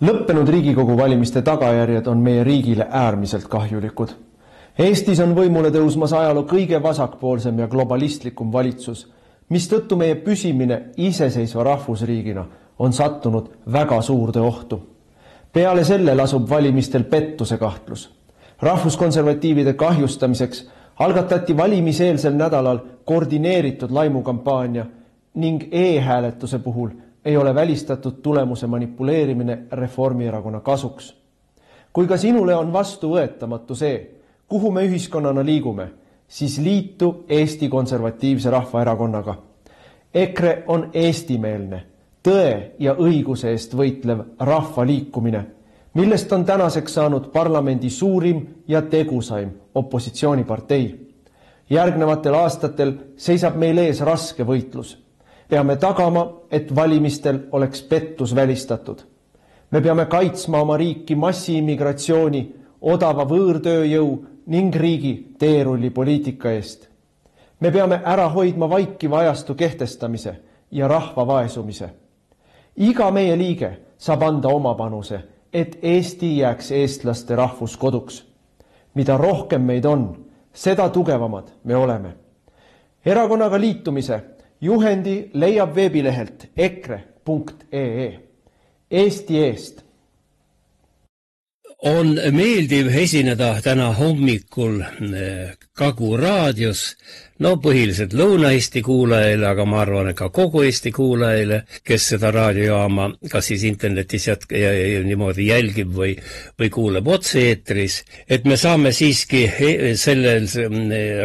Lõppenud Riigikogu valimiste tagajärjed on meie riigile äärmiselt kahjulikud. Eestis on võimule tõusmas ajaloo kõige vasakpoolsem ja globalistlikum valitsus, mistõttu meie püsimine iseseisva rahvusriigina on sattunud väga suurde ohtu. Peale selle lasub valimistel pettuse kahtlus. Rahvuskonservatiivide kahjustamiseks algatati valimiseelsel nädalal koordineeritud laimukampaania ning e-hääletuse puhul ei ole välistatud tulemuse manipuleerimine Reformierakonna kasuks. Kui ka sinule on vastuvõetamatu see, kuhu me ühiskonnana liigume, siis liitu Eesti Konservatiivse Rahvaerakonnaga. EKRE on eestimeelne, tõe ja õiguse eest võitlev rahvaliikumine, millest on tänaseks saanud parlamendi suurim ja tegusaim opositsioonipartei. Järgnevatel aastatel seisab meil ees raske võitlus. Peame tagama, et valimistel oleks pettus välistatud. Me peame kaitsma oma riiki massiimmigratsiooni, odava võõrtööjõu ning riigi teerullipoliitika eest. Me peame ära hoidma vaikiva ajastu kehtestamise ja rahva vaesumise. Iga meie liige saab anda oma panuse, et Eesti jääks eestlaste rahvuskoduks. Mida rohkem meid on, seda tugevamad me oleme. Erakonnaga liitumise juhendi leiab veebilehelt ekre.ee. Eesti eest. On meeldiv esineda täna hommikul Kagu raadios, põhiliselt Lõuna-Eesti kuulajaile, aga ma arvan, ka kogu Eesti kuulajaile, kes seda raadiojaama kas siis internetis niimoodi jälgib või kuuleb otse-eetris, et me saame siiski sellel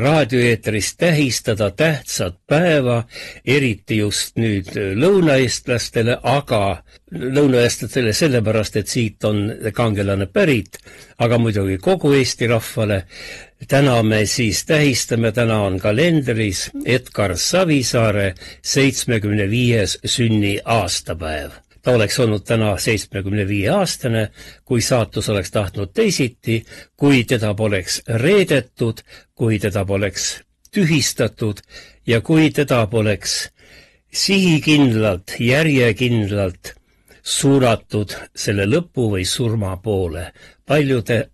raadioeetris tähistada tähtsat päeva, eriti just nüüd lõunaeestlastele, aga lõunaeestlastele sellepärast, et siit on kangelane pärit, aga muidugi kogu Eesti rahvale. Täna me siis tähistame, täna on kalendris Edgar Savisaare 75. sünni aastapäev. Ta oleks olnud täna 75-aastane, kui saatus oleks tahtnud teisiti, kui teda poleks reedetud, kui teda poleks tühistatud ja kui teda poleks sihikindlalt, järjekindlalt suunatud selle lõpu või surma poole. Paljude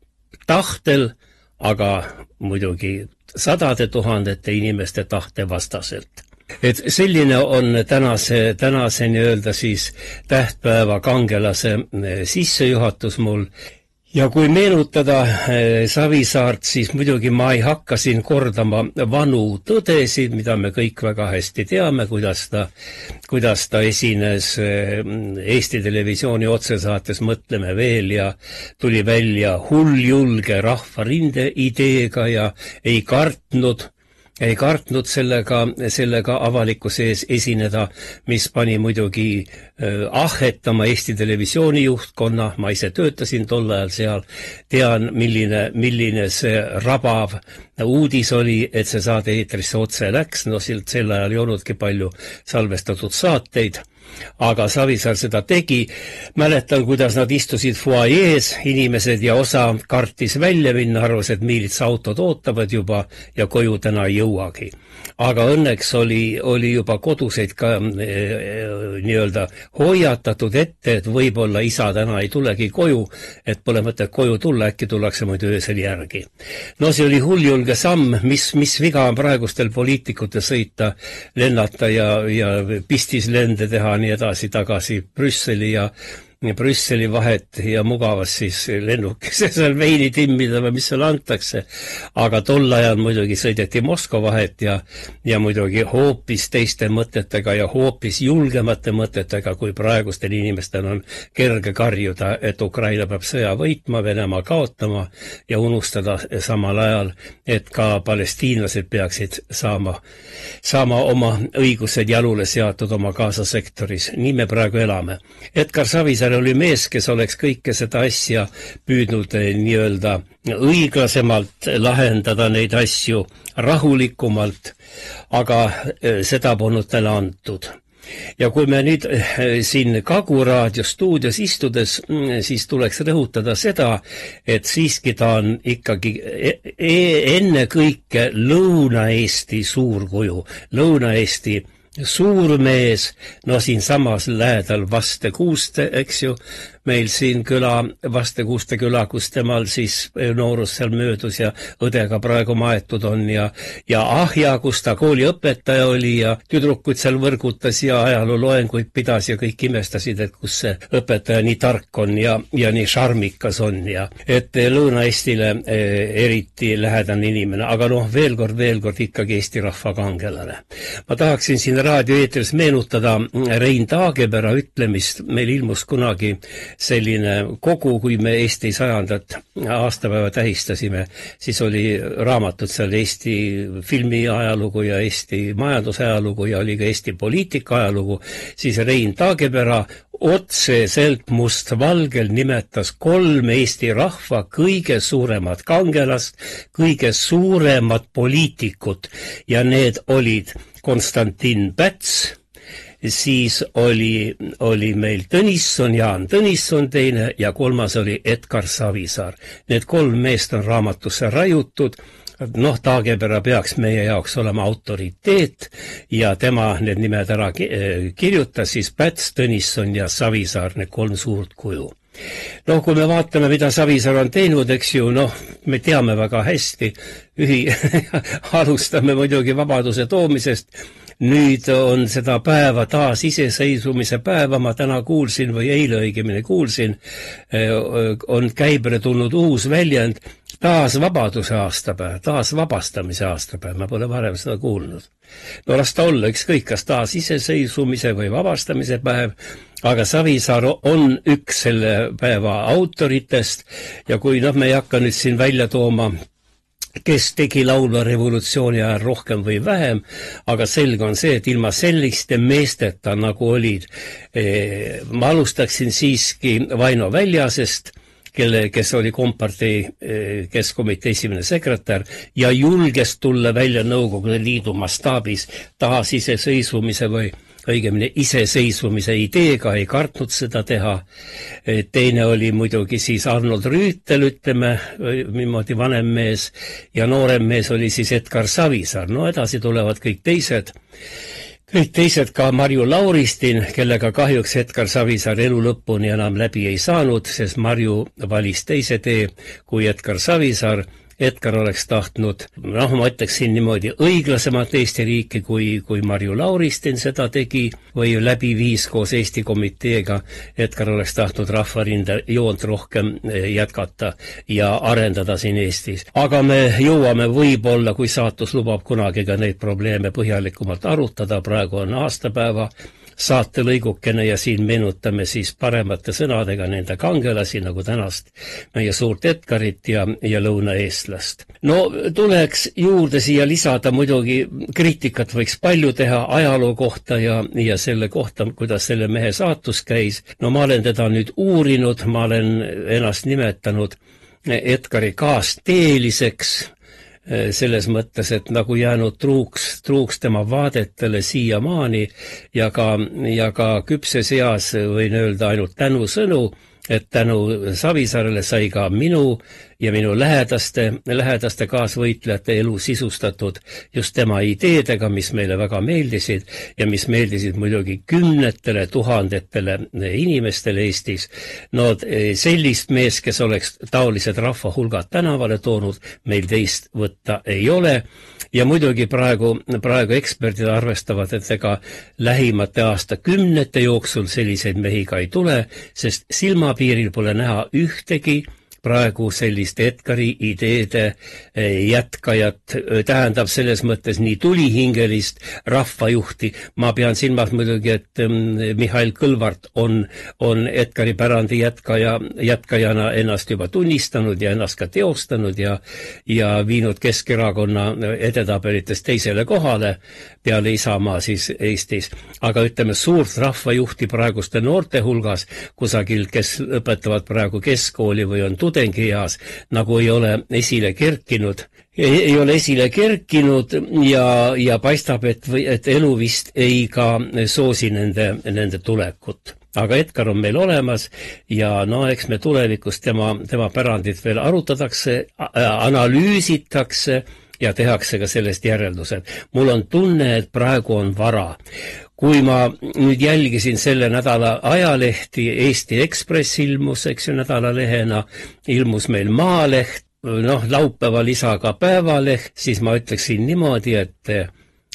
tahtel, aga muidugi sadade tuhandete inimeste tahte vastaselt. Et selline on tänase nii-öelda siis tähtpäeva kangelase sissejuhatus mul. Ja kui meenutada Savisaart, siis muidugi ma ei hakka siin kordama vanu tõdesid, mida me kõik väga hästi teame, kuidas ta esines Eesti Televisiooni otsesaates Mõtleme veel ja tuli välja hulljulge rahvarinde ideega ja ei kartnud sellega avalikkuse ees esineda, mis pani muidugi ahetama Eesti Televisiooni juhtkonna. Ma ise töötasin tol ajal seal, tean, milline see rabav uudis oli, et see saade eetrisse otse läks. Sel ajal ei olnudki palju salvestatud saateid, aga Savisaar seda tegi. Mäletan, kuidas nad istusid fuajees, inimesed, ja osa kartis välja minna, arvas, et miilitsautod ootavad juba ja koju täna ei jõuagi. Aga õnneks oli juba koduseid ka nii-öelda hoiatatud ette, et võib-olla isa täna ei tulegi koju, et pole mõtet koju tulla, äkki tullakse muidu öösel järgi. See oli hulljulge samm, mis viga on praegustel poliitikute sõita, lennata ja pistis lende teha nii edasi tagasi Brüsseli vahet ja mugavas siis lennukese seal veini timmida või mis seal antakse. Aga tol ajal muidugi sõideti Moskva vahet ja muidugi hoopis teiste mõtetega ja hoopis julgemate mõtetega, kui praegustel inimestel on kerge karjuda, et Ukraina peab sõja võitma, Venemaa kaotama ja unustada samal ajal, et ka palestiinlased peaksid saama oma õigused jalule seatud oma Gaza-sektoris. Nii me praegu elame. Edgar Savisaar oli mees, kes oleks kõike seda asja püüdnud nii-öelda õiglasemalt lahendada neid asju rahulikumalt, aga seda polnud talle antud. Ja kui me nüüd siin Kagu raadio stuudios istudes, siis tuleks rõhutada seda, et siiski ta on ikkagi enne kõike Lõuna-Eesti suurkuju, Lõuna-Eesti suurmees, siin samas lähedal Vaste Kuuste, eks ju, meil siin küla, Vastekuuste küla, kus temal siis noorus seal möödus ja õdega praegu maetud on ja Ahja, kus ta kooliõpetaja oli ja tüdrukud seal võrgutas ja ajaloo-loenguid pidas ja kõik imestasid, et kus see õpetaja nii tark on ja nii šarmikas on ja et Lõuna-Eestile eriti lähedane inimene, aga veel kord ikkagi Eesti rahva kangelane. Ma tahaksin siin raadioeetris meenutada Rein Taagepera ütlemist. Meil ilmus kunagi selline kogu, kui me Eesti 100. aastapäeva tähistasime, siis oli raamatud seal Eesti filmi ajalugu ja Eesti majandusajalugu ja oli ka Eesti poliitika ajalugu, siis Rein Taagepera otseselt mustvalgel nimetas 3 Eesti rahva kõige suuremat kangelast, kõige suuremat poliitikut ja need olid Konstantin Päts, siis oli meil Tõnisson, Jaan Tõnisson teine ja 3. oli Edgar Savisaar. Need 3 meest on raamatusse raiutud. Taagepera peaks meie jaoks olema autoriteet ja tema need nimed ära kirjutas, siis Päts, Tõnisson ja Savisaar, need 3 suurt kuju. Kui me vaatame, mida Savisaar on teinud, eks ju, me teame väga hästi, alustame muidugi vabaduse toomisest. Nüüd on seda päeva, taas iseseisvumise päeva, ma täna kuulsin või eile õigemini kuulsin, on käibele tulnud uus väljend, taas vabaduse aastapäev, taas vabastamise aastapäev, ma pole varem seda kuulnud. Las ta olla ükskõik, kas taas iseseisvumise või vabastamise päev, aga Savisaar on üks selle päeva autoritest ja kui me ei hakka nüüd siin välja tooma, kes tegi laulva revolutsiooni ajal rohkem või vähem, aga selge on see, et ilma selliste meesteta nagu olid. Ma alustaksin siiski Vaino Väljasest, kes oli Kompartei keskkomitee esimene sekretär ja julges tulla välja Nõukogude Liidu mastaabis taasiseseisvumise või õigemini iseseisvumise ideega, ei kartnud seda teha. Teine oli muidugi siis Arnold Rüütel, ütleme, niimoodi vanem mees ja noorem mees oli siis Edgar Savisaar. Edasi tulevad kõik teised ka Marju Lauristin, kellega kahjuks Edgar Savisaar elu lõpuni enam läbi ei saanud, sest Marju valis teise tee kui Edgar Savisaar. Edgar oleks tahtnud, ma ütleksin niimoodi, õiglasemat Eesti riiki, kui Marju Lauristin seda tegi või läbi viis koos Eesti komiteega. Edgar oleks tahtnud rahvarinde joont rohkem jätkata ja arendada siin Eestis. Aga me jõuame võib-olla, kui saatus lubab kunagi ka neid probleeme põhjalikumalt arutada, praegu on aastapäeva saatelõigukene ja siin meenutame siis paremate sõnadega nende kangelasi nagu tänast meie suurt Edgarit ja lõunaeestlast. Tuleks juurde siia lisada muidugi, kriitikat võiks palju teha ajaloo kohta ja selle kohta, kuidas selle mehe saatus käis. Ma olen teda nüüd uurinud, ma olen ennast nimetanud Edgari kaasteeliseks, selles mõttes, et nagu jäänud truuks tema vaadetele siiamaani ja ka küpses eas võin öelda ainult tänusõnu, et tänu Savisaarele sai ka minu ja minu lähedaste kaasvõitlejate elu sisustatud just tema ideedega, mis meile väga meeldisid ja mis meeldisid muidugi 10 000 inimestele Eestis. Sellist mees, kes oleks taolised rahvahulgad tänavale toonud, meil teist võtta ei ole. Ja muidugi praegu eksperdid arvestavad, et ega lähimate aastakümnete jooksul selliseid mehi ka ei tule, sest silmapiiril pole näha ühtegi praegu sellist Edgari ideede jätkajat, tähendab selles mõttes nii tulihingelist rahvajuhti. Ma pean silmas muidugi, et Mihhail Kõlvart on Edgari pärandi jätkajana ennast juba tunnistanud ja ennast ka teostanud ja viinud Keskerakonna edetabelites teisele kohale peale Isamaa siis Eestis. Aga ütleme suurt rahvajuhti praeguste noorte hulgas kusagil, kes õpetavad praegu keskkooli või on tudengieas, nagu ei ole esile kerkinud ja paistab, et elu vist ei ka soosi nende tulekut. Aga Edgar on meil olemas ja eks me tulevikus tema pärandit veel arutatakse, analüüsitakse ja tehakse ka sellest järeldused. Mul on tunne, et praegu on vara. kui ma nüüd jälgisin selle nädala ajalehti, Eesti Ekspress ilmus, eks ju, nädalalehena, ilmus meil Maaleht, laupäeva lisaga Päevaleht, siis ma ütleksin niimoodi, et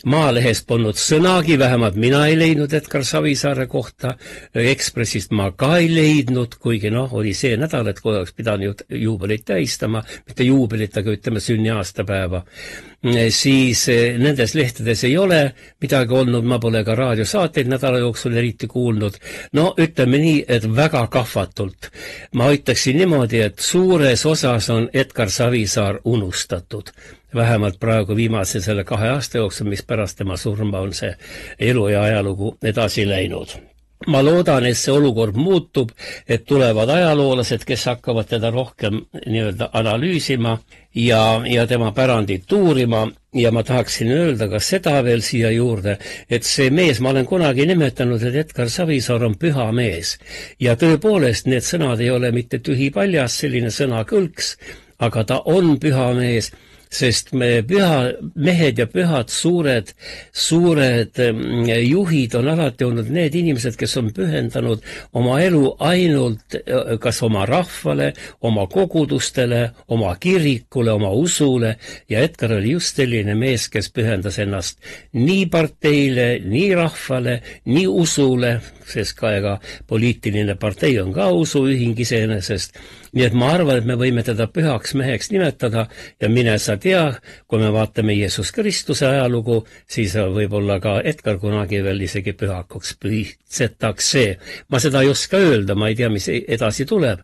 Maalehes polnud sõnagi, vähemalt mina ei leidnud Edgar Savisaare kohta, Ekspressist ma ka ei leidnud, kuigi oli see nädal, et kui oleks pidanud juubelit tähistama, mitte juubelit, aga ütleme sünniaastapäeva, siis nendes lehtedes ei ole midagi olnud, ma pole ka raadiosaateid nädala jooksul eriti kuulnud. Ütleme nii, et väga kahvatult. Ma ütleksin niimoodi, et suures osas on Edgar Savisaar unustatud. Vähemalt praegu viimase selle 2 aasta jooksul, mis pärast tema surma on see elu ja ajalugu edasi läinud. Ma loodan, et see olukord muutub, et tulevad ajaloolased, kes hakkavad teda rohkem nii-öelda analüüsima ja tema pärandit uurima, ja ma tahaksin öelda ka seda veel siia juurde, et see mees, ma olen kunagi nimetanud, et Edgar Savisaar on püha mees. Ja tõepoolest, need sõnad ei ole mitte tühipaljas, selline sõnakõlks, aga ta on püha mees, sest me mehed ja pühad suured juhid on alati olnud need inimesed, kes on pühendanud oma elu ainult kas oma rahvale, oma kogudustele, oma kirikule, oma usule, ja Edgar oli just selline mees, kes pühendas ennast nii parteile, nii rahvale, nii usule, sest ka ega poliitiline partei on ka usuühing iseenesest. Nii et ma arvan, et me võime teda pühaks meheks nimetada, ja mine sa tea, kui me vaatame Jeesus Kristuse ajalugu, siis võib-olla ka Edgar kunagi veel isegi pühakuks pühitsetakse. Ma seda ei oska öelda, ma ei tea, mis edasi tuleb.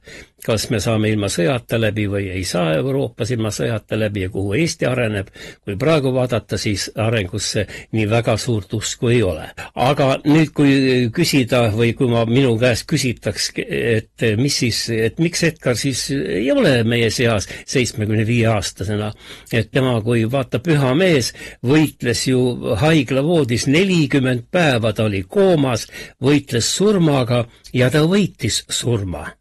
Kas me saame ilma sõjata läbi või ei saa Euroopas ilma sõjata läbi ja kuhu Eesti areneb. Kui praegu vaadata, siis arengusse nii väga suurt usku ei ole. Aga nüüd, kui küsida või kui minu käest küsitaks, et miks Edgar siis ei ole meie seas 75-aastasena, et tema, kui vaata püha mees, võitles ju haiglavoodis 40 päeva, ta oli koomas, võitles surmaga ja ta võitis surma.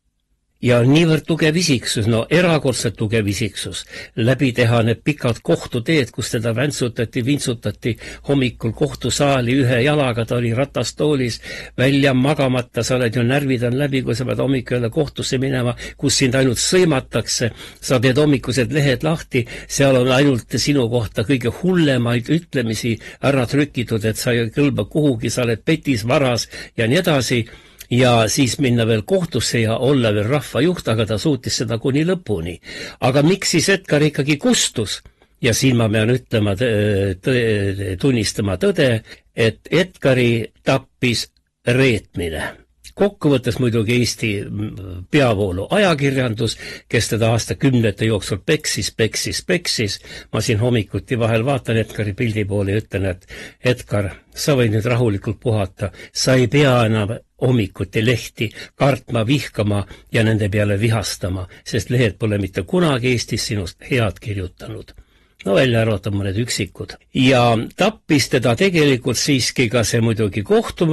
Ja niivõrd tugev isiksus, erakordselt tugev isiksus, läbi teha need pikad kohtuteed, kus teda vintsutati hommikul kohtusaali ühe jalaga, ta oli ratastoolis, välja magamata, sa oled ju närvid on läbi, kui sa pead hommikul kohtusse minema, kus sind ainult sõimatakse, sa teed hommikused lehed lahti, seal on ainult sinu kohta kõige hullemaid ütlemisi ära trükitud, et sa ei kõlba kuhugi, sa oled petis, varas ja nii edasi. Ja siis minna veel kohtusse ja olla veel rahvajuht, aga ta suutis seda kuni lõpuni. Aga miks siis Edgar ikkagi kustus? Ja siin ma pean ütlema, tunnistama tõde, et Edgari tappis reetmine. Kokkuvõttes muidugi Eesti peavoolu ajakirjandus, kes teda aastakümnete jooksul peksis. Ma siin hommikuti vahel vaatan Edgari pildi poole ja ütlen, et Edgar, sa võid nüüd rahulikult puhata, sa ei pea enam hommikuti lehti kartma, vihkama ja nende peale vihastama, sest lehed pole mitte kunagi Eestis sinust head kirjutanud. Välja arvatud mõned üksikud. Ja tappis teda tegelikult siiski ka see muidugi kohtu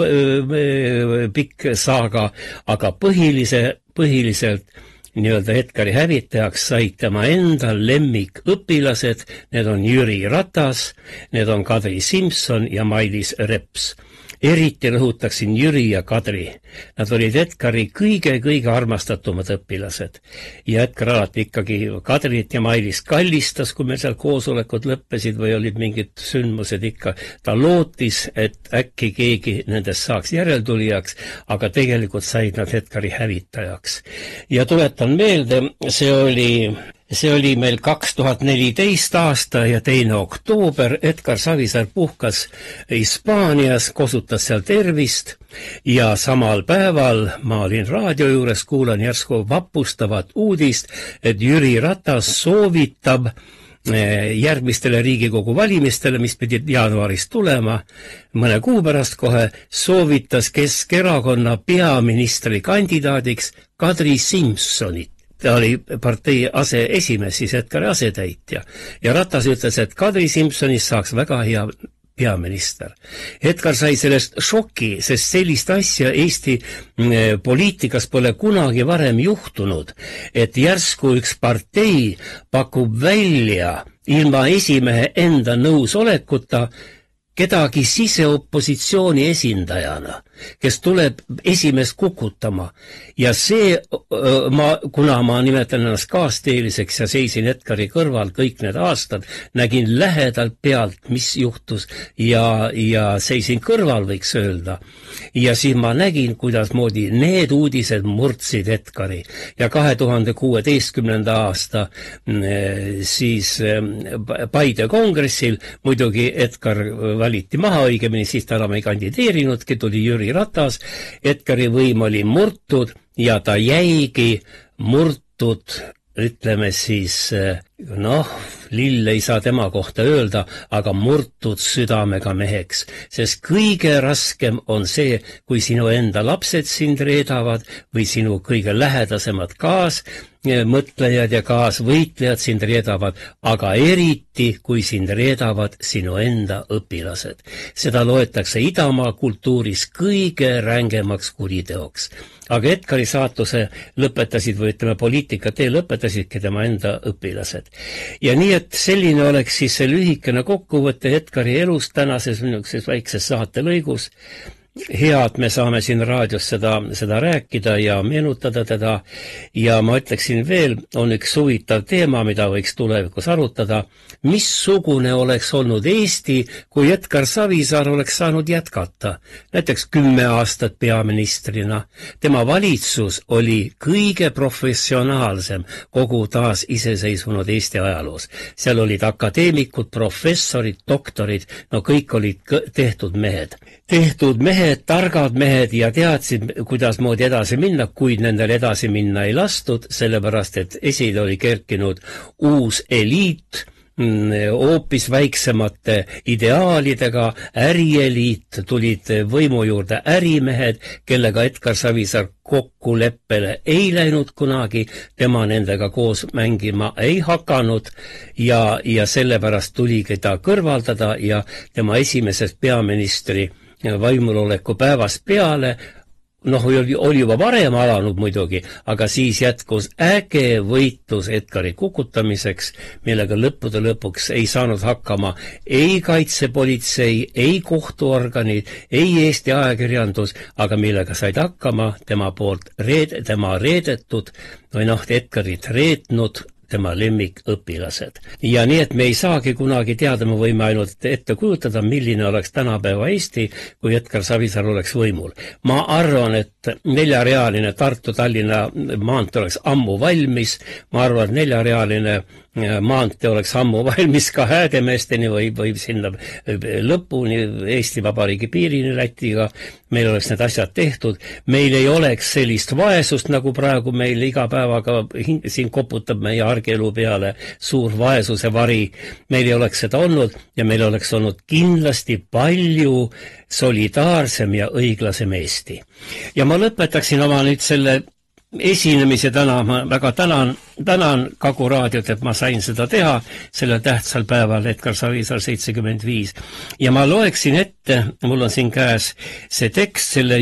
pikk saaga, aga põhiliselt nii-öelda Edgari hävitajaks said tema enda lemmikõpilased, need on Jüri Ratas, need on Kadri Simson ja Mailis Reps. Eriti rõhutaksin Jüri ja Kadri. Nad olid Edgari kõige armastatumad õpilased. Ja Edgar alati ikkagi Kadrit ja Mailis kallistas, kui meil seal koosolekud lõppesid või olid mingid sündmused ikka. Ta lootis, et äkki keegi nendest saaks järeltulijaks, aga tegelikult said nad Edgari hävitajaks. Ja tuletan meelde, see oli meil 2014 aasta ja 2. oktoober. Edgar Savisaar puhkas Hispaanias, kosutas seal tervist ja samal päeval ma olin raadio juures, kuulan järsku vapustavat uudist, et Jüri Ratas soovitab järgmistele Riigikogu valimistele, mis pidid jaanuaris tulema, mõne kuu pärast kohe, soovitas Keskerakonna peaministri kandidaadiks Kadri Simsonit. Ta oli partei aseesimees, siis Edgari asetäitja. Ja Ratas ütles, et Kadri Simsonist saaks väga hea peaminister. Edgar sai sellest šoki, sest sellist asja Eesti poliitikas pole kunagi varem juhtunud, et järsku üks partei pakub välja ilma esimehe enda nõusolekuta kedagi siseopositsiooni esindajana, kes tuleb esimest kukutama ja see, kuna ma nimetan ennast kaasteeliseks ja seisin Edgari kõrval kõik need aastad, nägin lähedalt pealt, mis juhtus ja seisin kõrval, võiks öelda. Ja siis ma nägin, kuidasmoodi need uudised murdsid Edgari ja 2016. aasta siis Paide kongressil muidugi Edgar valiti maha, õigemini siis ta enam ei kandideerinudki, tuli Jüri Ratas, Edgari võim oli murtud ja ta jäigi murtud, ütleme siis, lill ei saa tema kohta öelda, aga murtud südamega meheks, sest kõige raskem on see, kui sinu enda lapsed sind reedavad või sinu kõige lähedasemad kaasmõtlejad ja kaasvõitlejad sind reedavad, aga eriti, kui sind reedavad sinu enda õpilased. Seda loetakse Idamaa kultuuris kõige rängemaks kuriteoks. Aga Edgari saatuse lõpetasid või ütleme poliitika tee lõpetasidki tema enda õpilased. Ja nii, et selline oleks siis see lühikene kokkuvõte Edgari elust tänases väikses saatelõigus. Hea, et me saame siin raadios seda rääkida ja meenutada teda ja ma ütleksin veel, on üks huvitav teema, mida võiks tulevikus arutada, missugune oleks olnud Eesti, kui Edgar Savisaar oleks saanud jätkata, näiteks 10 aastat peaministrina. Tema valitsus oli kõige professionaalsem kogu taas iseseisvunud Eesti ajaloos. Seal olid akadeemikud, professorid, doktorid, kõik olid tehtud mehed, targad mehed ja teadsid, kuidasmoodi edasi minna, kuid nendel edasi minna ei lastud, sellepärast et esile oli kerkinud uus eliit, hoopis väiksemate ideaalidega, ärieliit, tulid võimu juurde ärimehed, kellega Edgar Savisaar kokkuleppele ei läinud kunagi, tema nendega koos mängima ei hakanud ja sellepärast tuligi ta kõrvaldada ja tema esimesest peaministri võimuloleku päevast peale, oli juba varem alanud muidugi, aga siis jätkus äge võitlus Edgari kukutamiseks, millega lõppude lõpuks ei saanud hakkama ei kaitsepolitsei, ei kohtuorganid, ei Eesti ajakirjandus, aga millega said hakkama tema reedetud või Edgarit reetnud tema lemmikõpilased. Ja nii, et me ei saagi kunagi teada, me võime ainult ette kujutada, milline oleks tänapäeva Eesti, kui Edgar Savisaar oleks võimul. Ma arvan, et 4-realine Tartu-Tallinna maantee oleks ammu valmis, ma arvan, et 4-realine maantee oleks ammu valmis ka Häädemeesteni või sinna lõpuni Eesti Vabariigi piirini Lätiga, meil oleks need asjad tehtud, meil ei oleks sellist vaesust, nagu praegu meil iga päevaga siin koputab meie argielu peale suur vaesuse vari, meil ei oleks seda olnud ja meil oleks olnud kindlasti palju solidaarsem ja õiglasem Eesti. Ja ma lõpetaksin oma nüüd selle esinemise täna, ma väga tänan Kagu raadiot, et ma sain seda teha sellel tähtsal päeval, Edgar Savisaar 75. Ja ma loeksin ette, mul on siin käes see tekst, selle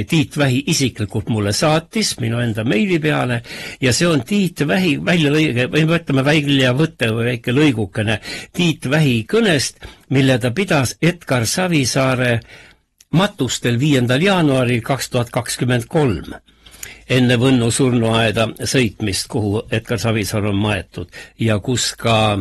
Tiit Vähi isiklikult mulle saatis minu enda meili peale ja see on Tiit Vähi väljavõte või väike lõigukene Tiit Vähi kõnest, mille ta pidas Edgar Savisaare matustel 5. jaanuaril 2023. enne Võnnu surnuaeda sõitmist, kuhu Edgar Savisaar on maetud ja kus ka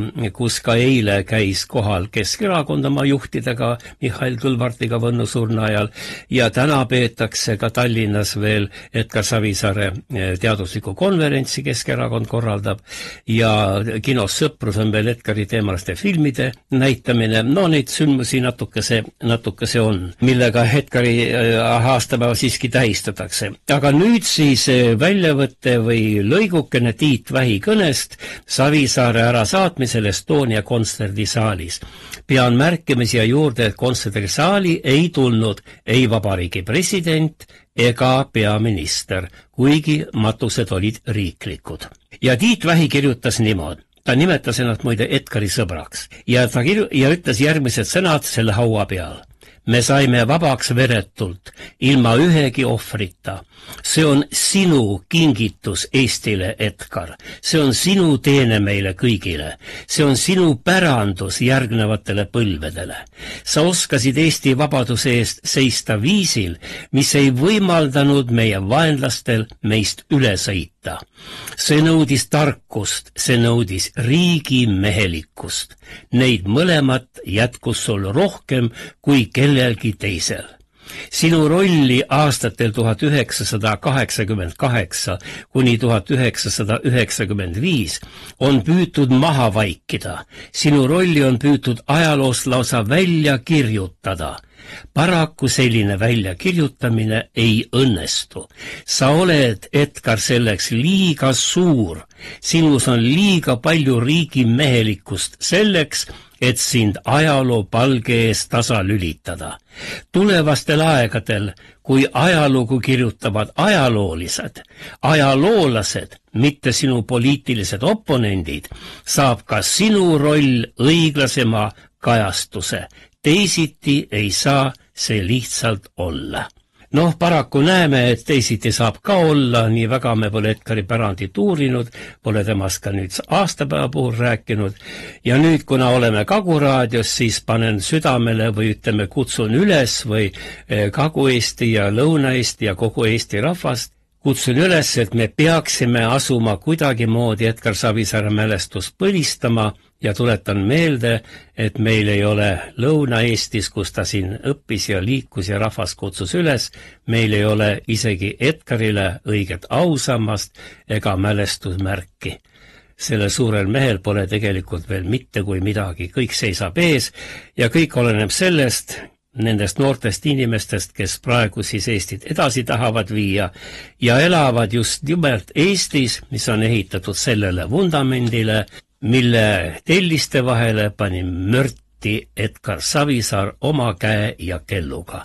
eile käis kohal Keskerakond oma juhtidega, Mihhail Kõlvartiga Võnnu surnuajal ja täna peetakse ka Tallinnas veel Edgar Savisaare teadusliku konverentsi Keskerakond korraldab ja kinos Sõprus on veel Edgari teemalaste filmide näitamine, neid sündmusi natukese on, millega Edgari aastapäeva siiski tähistatakse. Aga nüüd siis väljavõtte või lõigukene Tiit Vähi kõnest Savisaare ärasaatmisel Estonia kontserdisaalis. Pean märkima siia juurde, et kontserdisaali ei tulnud ei vabariigi president ega peaminister, kuigi matused olid riiklikud. Ja Tiit Vähi kirjutas niimoodi. Ta nimetas ennast muide Edgari sõbraks ja ütles järgmised sõnad selle haua peal. Me saime vabaks veretult, ilma ühegi ohvrita. See on sinu kingitus Eestile, Edgar. See on sinu teene meile kõigile. See on sinu pärandus järgnevatele põlvedele. Sa oskasid Eesti vabaduse eest seista viisil, mis ei võimaldanud meie vaenlastel meist üle sõita. See nõudis tarkust, see nõudis riigimehelikkust. Neid mõlemat jätkus sul rohkem kui kellelgi teisel. Sinu rolli aastatel 1988 kuni 1995 on püütud maha vaikida. Sinu rolli on püütud ajaloost lausa välja kirjutada. Paraku selline väljakirjutamine ei õnnestu. Sa oled, Edgar, selleks liiga suur. Sinus on liiga palju riigimehelikkust selleks, et sind ajaloo palge eest tasa lülitada. Tulevastel aegadel, kui ajalugu kirjutavad ajaloolased, mitte sinu poliitilised oponendid, saab ka sinu roll õiglasema kajastuse. Teisiti ei saa see lihtsalt olla. Paraku näeme, et teisiti saab ka olla, nii väga me pole Edgari pärandit uurinud, pole temast ka nüüd aastapäeva puhul rääkinud. Ja nüüd, kuna oleme Kagu-raadios, siis panen südamele või kutsun üles või Kagu-Eesti ja Lõuna-Eesti ja kogu Eesti rahvast, kutsun üles, et me peaksime asuma kuidagimoodi Edgar Savisaare mälestust põlistama ja tuletan meelde, et meil ei ole Lõuna-Eestis, kus ta siin õppis ja liikus ja rahvas kutsus üles, meil ei ole isegi Edgarile õiget ausammast ega mälestusmärki. Sellel suurel mehel pole tegelikult veel mitte kui midagi, kõik seisab ees ja kõik oleneb sellest, nendest noortest inimestest, kes praegu siis Eestit edasi tahavad viia ja elavad just nimelt Eestis, mis on ehitatud sellele vundamendile, mille telliste vahele pani mörti Edgar Savisaar oma käe ja kelluga.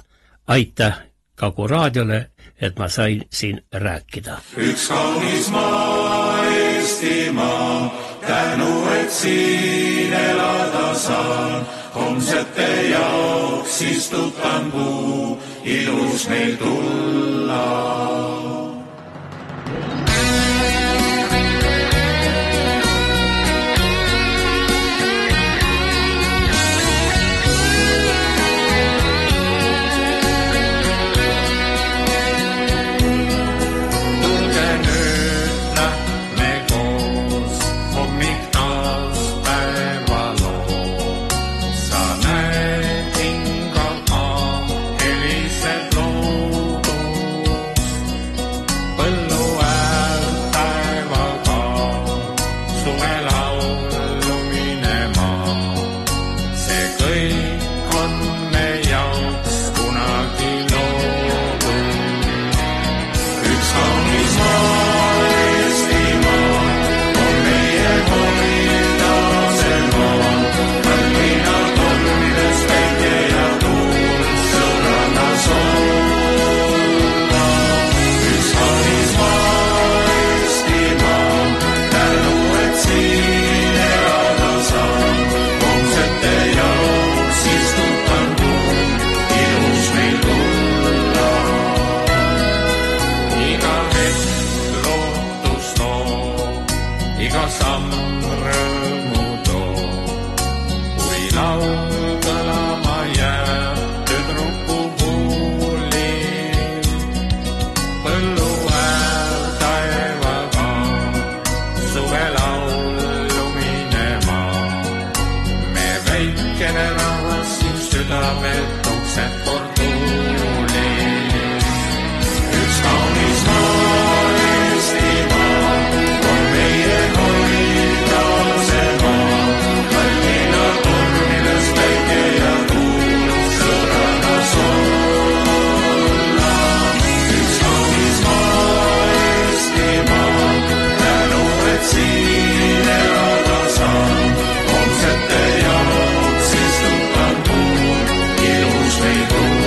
Aitäh Kagu-raadiole, et ma sain siin rääkida. Üks kaunis maa, Eestimaa, tänu, et siin elada saan. Homsete jaoks istutan puu, ilus meil tulla. Homsete jaoks istutan puu, ilus meil tulla.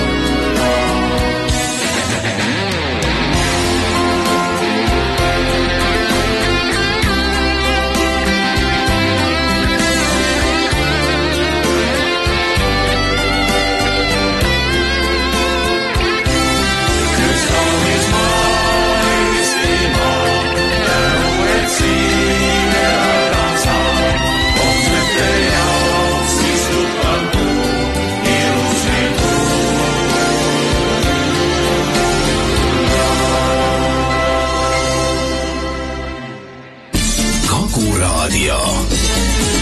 Kuku Raadio.